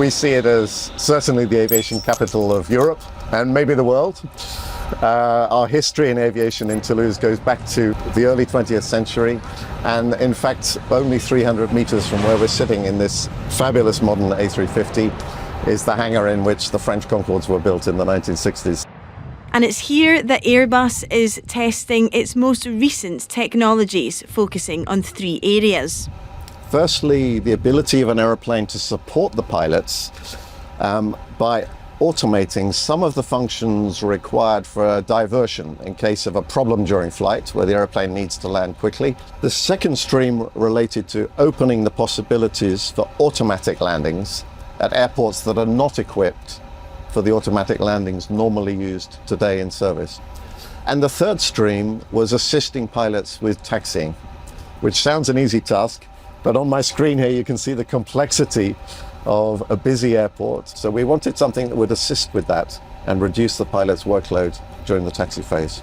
We see it as certainly the aviation capital of Europe and maybe the world. Our history in aviation in Toulouse goes back to the early 20th century, and in fact only 300 meters from where we're sitting in this fabulous modern A350 is the hangar in which the French Concords were built in the 1960s. And it's here that Airbus is testing its most recent technologies, focusing on three areas. Firstly, the ability of an aeroplane to support the pilots by automating some of the functions required for a diversion in case of a problem during flight where the aeroplane needs to land quickly. The second stream related to opening the possibilities for automatic landings at airports that are not equipped for the automatic landings normally used today in service. And the third stream was assisting pilots with taxiing, which sounds an easy task, but on my screen here you can see the complexity of a busy airport. So we wanted something that would assist with that and reduce the pilot's workload during the taxi phase.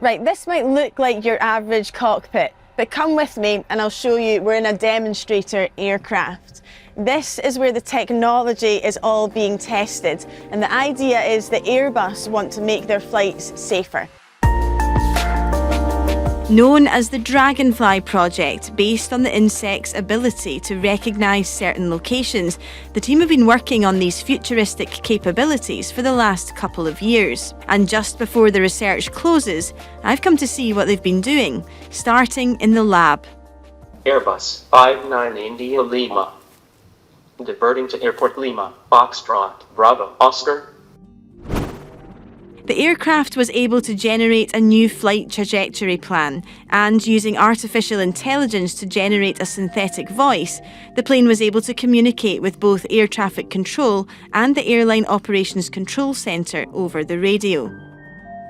Right, this might look like your average cockpit, but come with me and I'll show you we're in a demonstrator aircraft. This is where the technology is all being tested, and the idea is that Airbus want to make their flights safer. Known as the Dragonfly project, based on the insect's ability to recognise certain locations, the team have been working on these futuristic capabilities for the last couple of years. And just before the research closes, I've come to see what they've been doing, starting in the lab. Airbus 59 India Lima. Diverting to Airport Lima, Foxtrot, Bravo, Oscar. The aircraft was able to generate a new flight trajectory plan, and using artificial intelligence to generate a synthetic voice, the plane was able to communicate with both air traffic control and the Airline Operations Control Centre over the radio.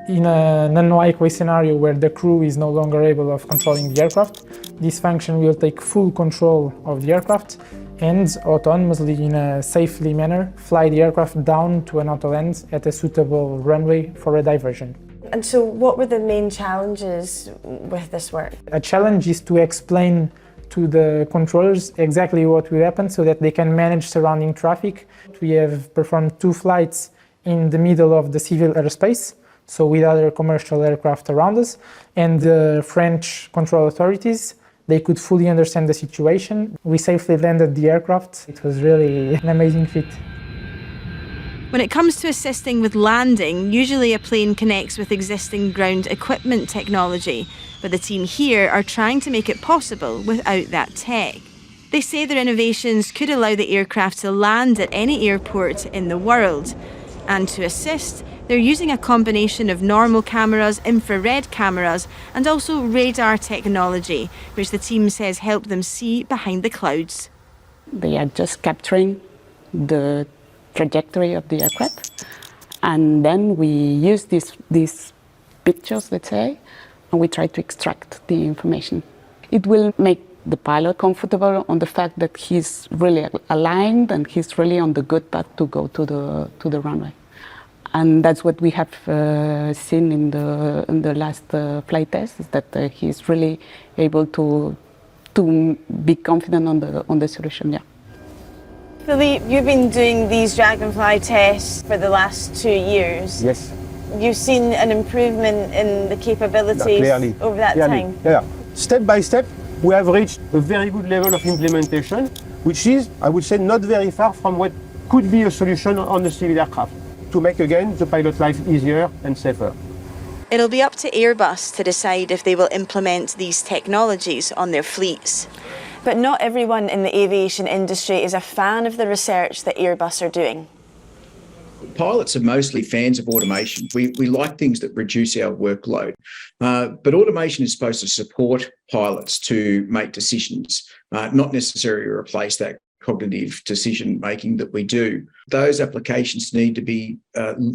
In an unlikely scenario where the crew is no longer able of controlling the aircraft, this function will take full control of the aircraft and autonomously, in a safely manner, fly the aircraft down to an autoland at a suitable runway for a diversion. And so what were the main challenges with this work? A challenge is to explain to the controllers exactly what will happen so that they can manage surrounding traffic. We have performed 2 flights in the middle of the civil airspace, so with other commercial aircraft around us, and the French control authorities, they could fully understand the situation. We safely landed the aircraft. It was really an amazing feat. When it comes to assisting with landing, usually a plane connects with existing ground equipment technology, but the team here are trying to make it possible without that tech. They say their innovations could allow the aircraft to land at any airport in the world. And to assist, they're using a combination of normal cameras, infrared cameras, and also radar technology, which the team says help them see behind the clouds. They are just capturing the trajectory of the aircraft, and then we use these pictures, let's say, and we try to extract the information. It will make the pilot comfortable on the fact that he's really aligned and he's really on the good path to go to the runway. And that's what we have seen in the last flight test, is that he's really able to be confident on the solution. Yeah. Philippe, you've been doing these Dragonfly tests for the last 2 years. Yes. You've seen an improvement in the capabilities over that time? Yeah. Step by step, we have reached a very good level of implementation, which is, I would say, not very far from what could be a solution on the civil aircraft, to make, again, the pilot life easier and safer. It'll be up to Airbus to decide if they will implement these technologies on their fleets. But not everyone in the aviation industry is a fan of the research that Airbus are doing. Pilots are mostly fans of automation. We like things that reduce our workload. But automation is supposed to support pilots to make decisions, not necessarily replace that cognitive decision-making that we do. Those applications need to be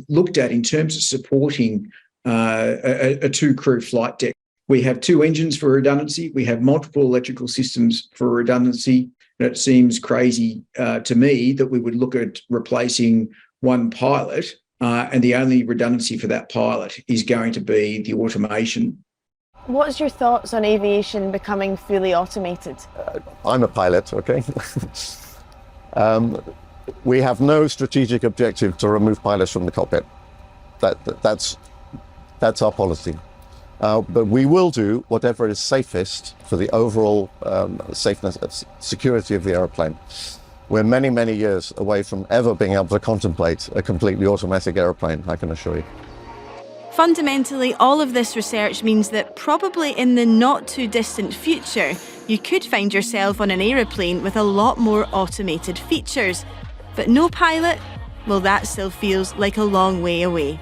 looked at in terms of supporting a 2-crew flight deck. We have 2 engines for redundancy. We have multiple electrical systems for redundancy. And it seems crazy to me that we would look at replacing one pilot and the only redundancy for that pilot is going to be the automation. What's your thoughts on aviation becoming fully automated? I'm a pilot, okay? We have no strategic objective to remove pilots from the cockpit. That's our policy. But we will do whatever is safest for the overall security of the aeroplane. We're many, many years away from ever being able to contemplate a completely automatic aeroplane, I can assure you. Fundamentally, all of this research means that probably in the not too distant future, you could find yourself on an aeroplane with a lot more automated features. But no pilot? Well, that still feels like a long way away.